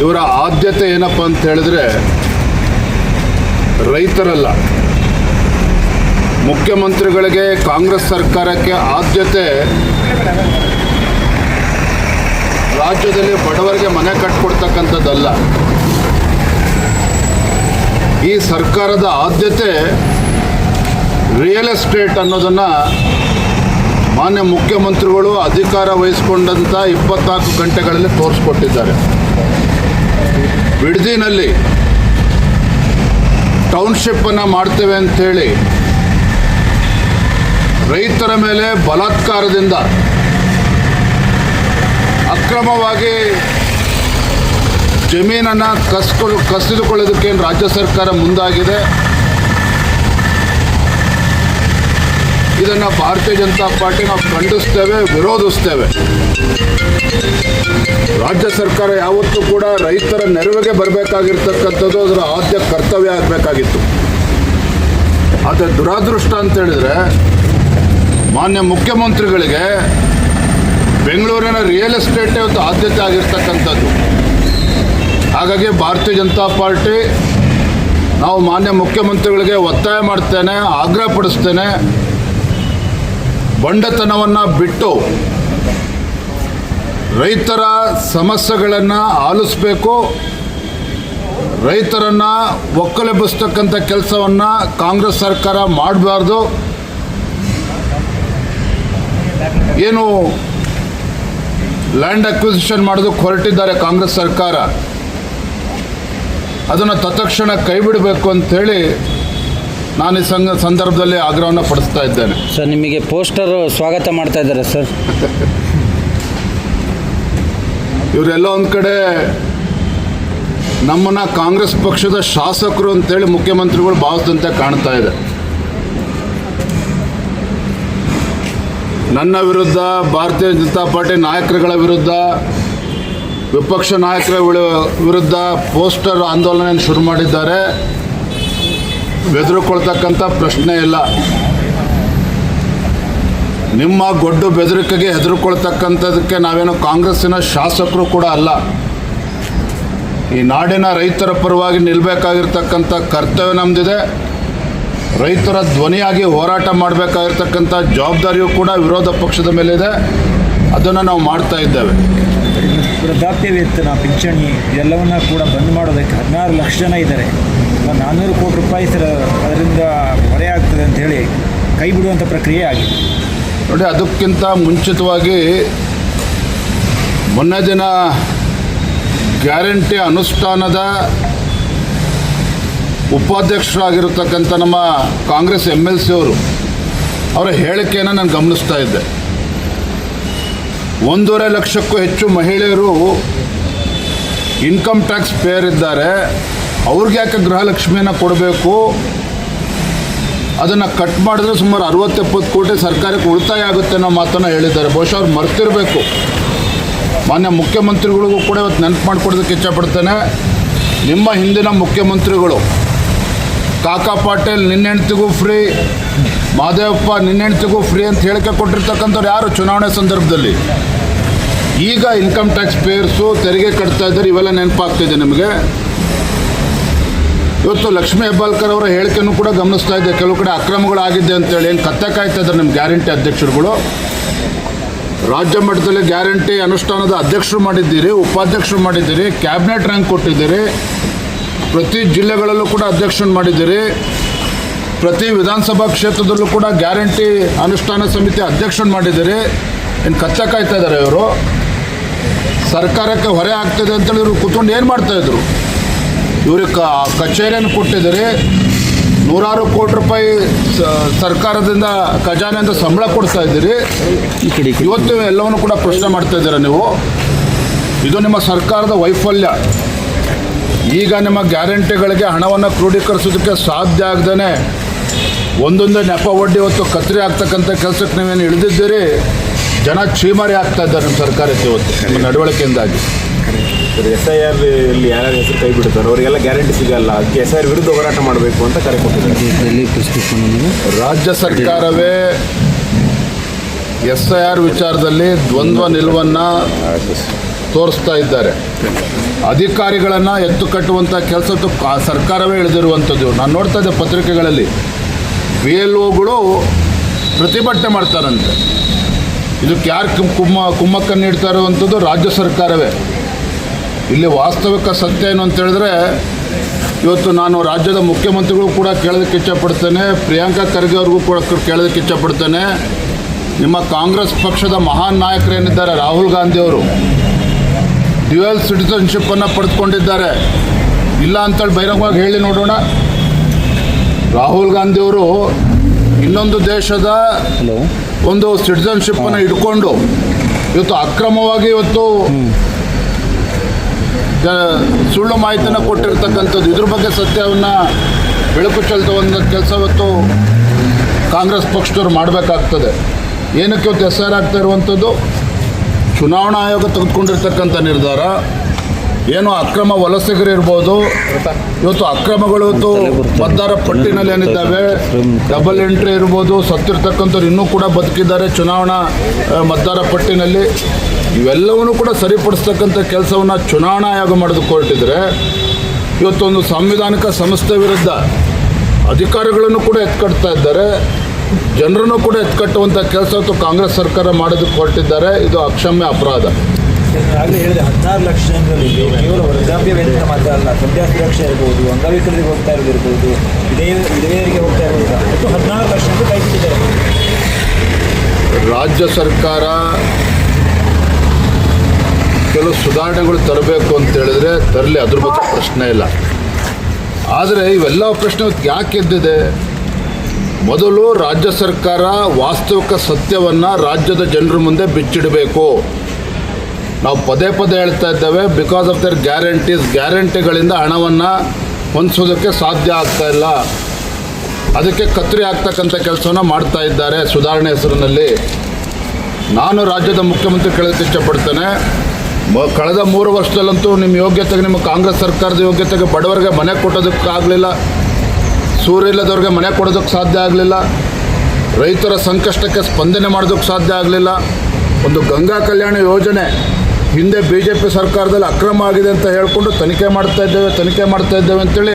ಇವರ ಆದ್ಯತೆ ಏನಪ್ಪ ಅಂತ ಹೇಳಿದ್ರೆ ರೈತರಲ್ಲ. ಮುಖ್ಯಮಂತ್ರಿಗಳಿಗೆ, ಕಾಂಗ್ರೆಸ್ ಸರ್ಕಾರಕ್ಕೆ ಆದ್ಯತೆ ರಾಜ್ಯದಲ್ಲಿ ಬಡವರಿಗೆ ಮನೆ ಕಟ್ಟಿಕೊಡ್ತಕ್ಕಂಥದ್ದಲ್ಲ. ಈ ಸರ್ಕಾರದ ಆದ್ಯತೆ ರಿಯಲ್ ಎಸ್ಟೇಟ್ ಅನ್ನೋದನ್ನು ಮಾನ್ಯ ಮುಖ್ಯಮಂತ್ರಿಗಳು ಅಧಿಕಾರ ವಹಿಸಿಕೊಂಡಂಥ 24 ಗಂಟೆಗಳಲ್ಲಿ ತೋರಿಸ್ಕೊಟ್ಟಿದ್ದಾರೆ. ಬಿಡದಿನಲ್ಲಿ ಟೌನ್ಶಿಪ್ಪನ್ನು ಮಾಡ್ತೇವೆ ಅಂಥೇಳಿ ರೈತರ ಮೇಲೆ ಬಲಾತ್ಕಾರದಿಂದ ಅಕ್ರಮವಾಗಿ ಜಮೀನನ್ನು ಕಸಿದುಕೊಳ್ಳೋದಕ್ಕೆ ರಾಜ್ಯ ಸರ್ಕಾರ ಮುಂದಾಗಿದೆ. ಇದನ್ನು ಭಾರತೀಯ ಜನತಾ ಪಾರ್ಟಿ ನಾವು ಖಂಡಿಸ್ತೇವೆ, ವಿರೋಧಿಸ್ತೇವೆ. ರಾಜ್ಯ ಸರ್ಕಾರ ಯಾವತ್ತೂ ಕೂಡ ರೈತರ ನೆರವಿಗೆ ಬರಬೇಕಾಗಿರ್ತಕ್ಕಂಥದ್ದು ಅದರ ಆದ್ಯ ಕರ್ತವ್ಯ ಆಗಬೇಕಾಗಿತ್ತು. ಆದರೆ ದುರಾದೃಷ್ಟ ಅಂತ ಹೇಳಿದರೆ ಮಾನ್ಯ ಮುಖ್ಯಮಂತ್ರಿಗಳಿಗೆ ಬೆಂಗಳೂರಿನ ರಿಯಲ್ ಎಸ್ಟೇಟೇ ಒಂದು ಆದ್ಯತೆ ಆಗಿರ್ತಕ್ಕಂಥದ್ದು. ಹಾಗಾಗಿ ಭಾರತೀಯ ಜನತಾ ಪಾರ್ಟಿ ನಾವು ಮಾನ್ಯ ಮುಖ್ಯಮಂತ್ರಿಗಳಿಗೆ ಒತ್ತಾಯ ಮಾಡ್ತೇನೆ, ಆಗ್ರಹಪಡಿಸ್ತೇನೆ, ಬಂಡತನವನ್ನು ಬಿಟ್ಟು ರೈತರ ಸಮಸ್ಯೆಗಳನ್ನು ಆಲಿಸಬೇಕು. ರೈತರನ್ನು ಒಕ್ಕಲೆಬ್ಬಿಸ್ತಕ್ಕಂಥ ಕೆಲಸವನ್ನು ಕಾಂಗ್ರೆಸ್ ಸರ್ಕಾರ ಮಾಡಬಾರ್ದು. ಏನು ಲ್ಯಾಂಡ್ ಅಕ್ವಿಸಿಷನ್ ಮಾಡೋದಕ್ಕೆ ಹೊರಟಿದ್ದಾರೆ ಕಾಂಗ್ರೆಸ್ ಸರ್ಕಾರ, ಅದನ್ನು ತತ್ಕ್ಷಣ ಕೈ ಬಿಡಬೇಕು ಅಂಥೇಳಿ ನಾನು ಈ ಸಂದರ್ಭದಲ್ಲಿ ಆಗ್ರಹವನ್ನು ಪಡಿಸ್ತಾ ಇದ್ದೇನೆ. ಸರ್, ನಿಮಗೆ ಪೋಸ್ಟರ್ ಸ್ವಾಗತ ಮಾಡ್ತಾ ಇದ್ದಾರೆ ಸರ್. ಇವರೆಲ್ಲ ಒಂದು ಕಡೆ ನಮ್ಮನ್ನು ಕಾಂಗ್ರೆಸ್ ಪಕ್ಷದ ಶಾಸಕರು ಅಂತೇಳಿ ಮುಖ್ಯಮಂತ್ರಿಗಳು ಭಾವಿಸಿದಂತೆ ಕಾಣ್ತಾ ಇದೆ. ನನ್ನ ವಿರುದ್ಧ, ಭಾರತೀಯ ಜನತಾ ಪಾರ್ಟಿ ನಾಯಕರುಗಳ ವಿರುದ್ಧ, ವಿಪಕ್ಷ ನಾಯಕರ ವಿರುದ್ಧ ಪೋಸ್ಟರ್ ಆಂದೋಲನ ಶುರು ಮಾಡಿದ್ದಾರೆ. ಬೆದರಿಕೊಳ್ತಕ್ಕಂಥ ಪ್ರಶ್ನೆ ಇಲ್ಲ. ನಿಮ್ಮ ಗೊಡ್ಡು ಬೆದರಿಕೆಗೆ ಹೆದರಿಕೊಳ್ತಕ್ಕಂಥದಕ್ಕೆ ನಾವೇನು ಕಾಂಗ್ರೆಸ್ಸಿನ ಶಾಸಕರು ಕೂಡ ಅಲ್ಲ. ಈ ನಾಡಿನ ರೈತರ ಪರವಾಗಿ ನಿಲ್ಲಬೇಕಾಗಿರ್ತಕ್ಕಂಥ ಕರ್ತವ್ಯ ನಮ್ಮದಿದೆ. ರೈತರ ಧ್ವನಿಯಾಗಿ ಹೋರಾಟ ಮಾಡಬೇಕಾಗಿರ್ತಕ್ಕಂಥ ಜವಾಬ್ದಾರಿಯೂ ಕೂಡ ವಿರೋಧ ಪಕ್ಷದ ಮೇಲಿದೆ. ಅದನ್ನು ನಾವು ಮಾಡ್ತಾ ಇದ್ದೇವೆ. ವೃದ್ಧಾಪ್ಯ ವೇತನ, ಪಿಂಚಣಿ ಇದೆಲ್ಲವನ್ನ ಕೂಡ ಬಂದ್ ಮಾಡೋದಕ್ಕೆ 16 ಲಕ್ಷ ಜನ ಇದ್ದಾರೆ. 400 ಕೋಟಿ ರೂಪಾಯಿ ಅದರಿಂದ ಹೊರೆ ಆಗ್ತದೆ ಅಂತ ಹೇಳಿ ಕೈ ಬಿಡುವಂಥ ಪ್ರಕ್ರಿಯೆ ಆಗಿದೆ. ನೋಡಿ, ಅದಕ್ಕಿಂತ ಮುಂಚಿತವಾಗಿ ಮೊನ್ನೆ ದಿನ ಗ್ಯಾರಂಟಿ ಅನುಷ್ಠಾನದ ಉಪಾಧ್ಯಕ್ಷರಾಗಿರತಕ್ಕಂಥ ನಮ್ಮ ಕಾಂಗ್ರೆಸ್ MLC ಅವರ ಹೇಳಿಕೆಯನ್ನು ನಾನು ಗಮನಿಸ್ತಾ ಇದ್ದೆ. 1.5 ಲಕ್ಷಕ್ಕೂ ಹೆಚ್ಚು ಮಹಿಳೆಯರು ಇನ್ಕಮ್ ಟ್ಯಾಕ್ಸ್ ಪೇಯರ್ ಇದ್ದಾರೆ. ಅವ್ರಿಗೆ ಯಾಕೆ ಗೃಹಲಕ್ಷ್ಮಿಯನ್ನು ಕೊಡಬೇಕು? ಅದನ್ನು ಕಟ್ ಮಾಡಿದ್ರೆ ಸುಮಾರು 60-70 ಕೋಟಿ ಸರ್ಕಾರಕ್ಕೆ ಉಳಿತಾಯ ಆಗುತ್ತೆ ಅನ್ನೋ ಮಾತನ್ನು ಹೇಳಿದ್ದಾರೆ. ಬಹುಶಃ ಅವ್ರು ಮರ್ತಿರಬೇಕು. ಮಾನ್ಯ ಮುಖ್ಯಮಂತ್ರಿಗಳಿಗೂ ಕೂಡ ಇವತ್ತು ನೆನಪು ಮಾಡಿಕೊಡೋದಕ್ಕೆ ಇಚ್ಛಪಡ್ತೇನೆ. ನಿಮ್ಮ ಹಿಂದಿನ ಮುಖ್ಯಮಂತ್ರಿಗಳು ಕಾಕಾ ಪಾಟೀಲ್ ನಿನ್ನ ಹೆಂಡ್ತಿಗೂ ಫ್ರೀ, ಮಹದೇವಪ್ಪ ನಿನ್ನ ಹೆಂಡ್ತಿಗೂ ಫ್ರೀ ಅಂತ ಹೇಳಿಕೆ ಕೊಟ್ಟಿರ್ತಕ್ಕಂಥವ್ರು ಯಾರು ಚುನಾವಣೆ ಸಂದರ್ಭದಲ್ಲಿ? ಈಗ ಇನ್ಕಮ್ ಟ್ಯಾಕ್ಸ್ ಪೇಯರ್ಸು ತೆರಿಗೆ ಕಟ್ತಾ ಇದ್ದಾರೆ. ಇವೆಲ್ಲ ನೆನಪಾಗ್ತಿದೆ ನಿಮಗೆ. ಇವತ್ತು ಲಕ್ಷ್ಮೀ ಹೆಬ್ಬಾಳ್ಕರ್ ಅವರ ಹೇಳಿಕೆಯನ್ನು ಕೂಡ ಗಮನಿಸ್ತಾ ಇದ್ದೆ. ಕೆಲವು ಕಡೆ ಅಕ್ರಮಗಳಾಗಿದ್ದೆ ಅಂತೇಳಿ ಏನು ಕತ್ತೆ ಕಾಯ್ತಾ ಇದ್ದಾರೆ ನಿಮ್ಮ ಗ್ಯಾರಂಟಿ ಅಧ್ಯಕ್ಷರುಗಳು. ರಾಜ್ಯ ಮಟ್ಟದಲ್ಲಿ ಗ್ಯಾರಂಟಿ ಅನುಷ್ಠಾನದ ಅಧ್ಯಕ್ಷರು ಮಾಡಿದ್ದೀರಿ, ಉಪಾಧ್ಯಕ್ಷರು ಮಾಡಿದ್ದೀರಿ, ಕ್ಯಾಬಿನೆಟ್ ರ್ಯಾಂಕ್ ಕೊಟ್ಟಿದ್ದೀರಿ, ಪ್ರತಿ ಜಿಲ್ಲೆಗಳಲ್ಲೂ ಕೂಡ ಅಧ್ಯಕ್ಷರು ಮಾಡಿದ್ದೀರಿ, ಪ್ರತಿ ವಿಧಾನಸಭಾ ಕ್ಷೇತ್ರದಲ್ಲೂ ಕೂಡ ಗ್ಯಾರಂಟಿ ಅನುಷ್ಠಾನ ಸಮಿತಿ ಅಧ್ಯಕ್ಷರು ಮಾಡಿದ್ದೀರಿ. ಏನು ಕತ್ತೆ ಕಾಯ್ತಾ ಇದ್ದಾರೆ ಇವರು? ಸರ್ಕಾರಕ್ಕೆ ಹೊರೆ ಆಗ್ತಿದೆ ಅಂತೇಳಿ ಇವರು ಕೂತ್ಕೊಂಡು ಏನು ಮಾಡ್ತಾಯಿದ್ರು? ಇವ್ರಿಗೆ ಕಚೇರಿಯನ್ನು ಕೊಟ್ಟಿದ್ದೀರಿ. 100 ಕೋಟಿ ರೂಪಾಯಿ ಸರ್ಕಾರದಿಂದ ಖಜಾನೆಯಿಂದ ಸಂಬಳ ಕೊಡ್ತಾ ಇದ್ದೀರಿ. ಇವತ್ತು ಎಲ್ಲವನ್ನು ಕೂಡ ಪ್ರಶ್ನೆ ಮಾಡ್ತಾ ಇದ್ದೀರಾ ನೀವು. ಇದು ನಿಮ್ಮ ಸರ್ಕಾರದ ವೈಫಲ್ಯ. ಈಗ ನಿಮ್ಮ ಗ್ಯಾರಂಟಿಗಳಿಗೆ ಹಣವನ್ನು ಕ್ರೋಢೀಕರಿಸೋದಕ್ಕೆ ಸಾಧ್ಯ ಆಗದೇ ಒಂದೊಂದೇ ನೆಪ ಒಡ್ಡಿ ಇವತ್ತು ಕತ್ರಿ ಆಗ್ತಕ್ಕಂಥ ಕೆಲಸಕ್ಕೆ ನೀವೇನು ಇಳಿದಿದ್ದೀರಿ. ಜನ ಚೀಮಾರಿ ಆಗ್ತಾ ಇದ್ದಾರೆ ನಿಮ್ಮ ಸರ್ಕಾರಕ್ಕೆ ಇವತ್ತು ನಿಮ್ಮ ನಡವಳಿಕೆಯಿಂದಾಗಿ. SIR ಇಲ್ಲಿ ಯಾರ್ಯಾರು ಹೆಸರು ಕೈ ಬಿಡ್ತಾರೆ ಅವರಿಗೆಲ್ಲ ಗ್ಯಾರಂಟಿ ಸಿಗಲ್ಲ. ಅದಕ್ಕೆ SIR ವಿರುದ್ಧ ಹೋರಾಟ ಮಾಡಬೇಕು ಅಂತ ಕರೆ ಕೊಟ್ಟಿದ್ದಾರೆ. ರಾಜ್ಯ ಸರ್ಕಾರವೇ SIR ವಿಚಾರದಲ್ಲಿ ದ್ವಂದ್ವ ನಿಲುವನ್ನು ತೋರಿಸ್ತಾ ಇದ್ದಾರೆ. ಅಧಿಕಾರಿಗಳನ್ನು ಎತ್ತು ಕಟ್ಟುವಂಥ ಕೆಲಸದ್ದು ಸರ್ಕಾರವೇ ಇಳಿದಿರುವಂಥದ್ದು. ನಾನು ನೋಡ್ತಾ ಇದ್ದೆ ಪತ್ರಿಕೆಗಳಲ್ಲಿ BLOಗಳು ಪ್ರತಿಭಟನೆ ಮಾಡ್ತಾರಂತೆ. ಇದಕ್ಕೆ ಯಾರು ಕುಮ್ಮಕ್ಕನ್ನು ನೀಡ್ತಾ ಇರುವಂಥದ್ದು? ರಾಜ್ಯ ಸರ್ಕಾರವೇ. ಇಲ್ಲಿ ವಾಸ್ತವಿಕ ಸತ್ಯ ಏನು ಅಂತ ಹೇಳಿದ್ರೆ, ಇವತ್ತು ನಾನು ರಾಜ್ಯದ ಮುಖ್ಯಮಂತ್ರಿಗಳು ಕೂಡ ಕೇಳೋದಕ್ಕೆ ಇಚ್ಛಪಡ್ತೇನೆ, ಪ್ರಿಯಾಂಕಾ ಖರ್ಗೆ ಅವ್ರಿಗೂ ಕೂಡ ಕೇಳೋದಕ್ಕೆ ಇಚ್ಛಪಡ್ತೇನೆ. ನಿಮ್ಮ ಕಾಂಗ್ರೆಸ್ ಪಕ್ಷದ ಮಹಾನ್ ನಾಯಕರೇನಿದ್ದಾರೆ ರಾಹುಲ್ ಗಾಂಧಿ ಅವರು ಡ್ಯುಯಲ್ ಸಿಟಿಸನ್ಶಿಪ್ಪನ್ನು ಪಡೆದುಕೊಂಡಿದ್ದಾರೆ. ಇಲ್ಲ ಅಂತೇಳಿ ಬಹಿರಂಗವಾಗಿ ಹೇಳಿ ನೋಡೋಣ. ರಾಹುಲ್ ಗಾಂಧಿಯವರು ಇನ್ನೊಂದು ದೇಶದ ಒಂದು ಸಿಟಿಸನ್ಶಿಪ್ಪನ್ನು ಇಟ್ಕೊಂಡು ಇವತ್ತು ಅಕ್ರಮವಾಗಿ ಸುಳ್ಳು ಮಾಹಿತಿಯನ್ನು ಕೊಟ್ಟಿರ್ತಕ್ಕಂಥದ್ದು. ಇದ್ರ ಬಗ್ಗೆ ಸತ್ಯವನ್ನು ಬೆಳಕು ಚೆಲ್ತುವಂಥ ಕೆಲಸ ಇವತ್ತು ಕಾಂಗ್ರೆಸ್ ಪಕ್ಷದವ್ರು ಮಾಡಬೇಕಾಗ್ತದೆ. ಏನಕ್ಕೆ ಇವತ್ತು SIR ಆಗ್ತಾ ಇರುವಂಥದ್ದು? ಚುನಾವಣಾ ಆಯೋಗ ತೆಗೆದುಕೊಂಡಿರ್ತಕ್ಕಂಥ ನಿರ್ಧಾರ ಏನು ಅಕ್ರಮ ವಲಸಿಗರು ಇರ್ಬೋದು, ಇವತ್ತು ಅಕ್ರಮಗಳು ಇವತ್ತು ಮತದಾರ ಪಟ್ಟಿನಲ್ಲಿ ಏನಿದ್ದಾವೆ, ಡಬಲ್ ಎಂಟ್ರಿ ಇರ್ಬೋದು, ಸತ್ತಿರ್ತಕ್ಕಂಥವ್ರು ಇನ್ನೂ ಕೂಡ ಬದುಕಿದ್ದಾರೆ ಚುನಾವಣಾ ಮತದಾರ ಪಟ್ಟಿನಲ್ಲಿ. ಇವೆಲ್ಲವನ್ನೂ ಕೂಡ ಸರಿಪಡಿಸ್ತಕ್ಕಂಥ ಕೆಲಸವನ್ನು ಚುನಾವಣಾ ಆಯೋಗ ಮಾಡಿದುಕೊಟ್ಟಿದ್ರೆ, ಇವತ್ತೊಂದು ಸಾಂವಿಧಾನಿಕ ಸಂಸ್ಥೆ ವಿರುದ್ಧ ಅಧಿಕಾರಿಗಳನ್ನು ಕೂಡ ಎತ್ಕಟ್ತಾ ಇದ್ದಾರೆ, ಜನರನ್ನು ಕೂಡ ಎತ್ಕಟ್ಟುವಂಥ ಕೆಲಸ ಇವತ್ತು ಕಾಂಗ್ರೆಸ್ ಸರ್ಕಾರ ಮಾಡೋದಕ್ಕೆ ಹೊರಟಿದ್ದಾರೆ. ಇದು ಅಕ್ಷಮ್ಯ ಅಪರಾಧ. ಆಗಲೇ ಹೇಳಿದೆ 16 ಲಕ್ಷ ಜನರಲ್ಲಿ ಕೇವಲ ವೃದ್ಧಾಪ್ಯ ವೇತನ ಮಾತ್ರ ಅಲ್ಲ, ಸಂಧ್ಯಾ ಸುರಕ್ಷೆ ಇರ್ಬೋದು, ಅಂಗವಿಕಲರಿಗೆ ಹೋಗ್ತಾ ಇರೋದಿರ್ಬೋದು, ವಿಧವೆಯರಿಗೆ ಹೋಗ್ತಾ ಇರೋದು, ಒಟ್ಟು 16 ಲಕ್ಷ ಅಂತ ಕೈ ಬಿಟ್ಟಿದ್ದಾರೆ. ರಾಜ್ಯ ಸರ್ಕಾರ ಕೆಲವು ಸುಧಾರಣೆಗಳು ತರಬೇಕು ಅಂತ ಹೇಳಿದ್ರೆ ತರಲಿ, ಅದ್ರ ಬಗ್ಗೆ ಪ್ರಶ್ನೆ ಇಲ್ಲ. ಆದರೆ ಇವೆಲ್ಲ ಪ್ರಶ್ನೆ ಯಾಕೆ ಎದ್ದಿದೆ? ಮೊದಲು ರಾಜ್ಯ ಸರ್ಕಾರ ವಾಸ್ತವಿಕ ಸತ್ಯವನ್ನು ರಾಜ್ಯದ ಜನರ ಮುಂದೆ ಬಿಚ್ಚಿಡಬೇಕು. ನಾವು ಪದೇ ಪದೇ ಹೇಳ್ತಾ ಇದ್ದೇವೆ, ಬಿಕಾಸ್ ಆಫ್ ದರ್ ಗ್ಯಾರಂಟಿಗಳಿಂದ ಹಣವನ್ನು ಹೊಂದಿಸೋದಕ್ಕೆ ಸಾಧ್ಯ ಆಗ್ತಾ ಇಲ್ಲ. ಅದಕ್ಕೆ ಕತ್ತರಿ ಆಗ್ತಕ್ಕಂಥ ಕೆಲಸವನ್ನು ಮಾಡ್ತಾ ಇದ್ದಾರೆ ಸುಧಾರಣೆ ಹೆಸರಿನಲ್ಲಿ. ನಾನು ರಾಜ್ಯದ ಮುಖ್ಯಮಂತ್ರಿ ಕೇಳೋಕ್ಕೆ ಇಷ್ಟಪಡ್ತೇನೆ, ಕಳೆದ 3 ವರ್ಷದಲ್ಲಂತೂ ನಿಮ್ಮ ಯೋಗ್ಯತೆಗೆ, ನಿಮ್ಮ ಕಾಂಗ್ರೆಸ್ ಸರ್ಕಾರದ ಯೋಗ್ಯತೆಗೆ ಬಡವರಿಗೆ ಮನೆ ಕೊಟ್ಟೋದಕ್ಕಾಗಲಿಲ್ಲ, ಸೂರ್ಯ ಇಲ್ಲದವ್ರಿಗೆ ಮನೆ ಕೊಡೋದಕ್ಕೆ ಸಾಧ್ಯ ಆಗಲಿಲ್ಲ, ರೈತರ ಸಂಕಷ್ಟಕ್ಕೆ ಸ್ಪಂದನೆ ಮಾಡೋದಕ್ಕೆ ಸಾಧ್ಯ ಆಗಲಿಲ್ಲ. ಒಂದು ಗಂಗಾ ಕಲ್ಯಾಣ ಯೋಜನೆ ಹಿಂದೆ BJP ಸರ್ಕಾರದಲ್ಲಿ ಅಕ್ರಮ ಆಗಿದೆ ಅಂತ ಹೇಳ್ಕೊಂಡು ತನಿಖೆ ಮಾಡ್ತಾ ಇದ್ದೇವೆ ಅಂತೇಳಿ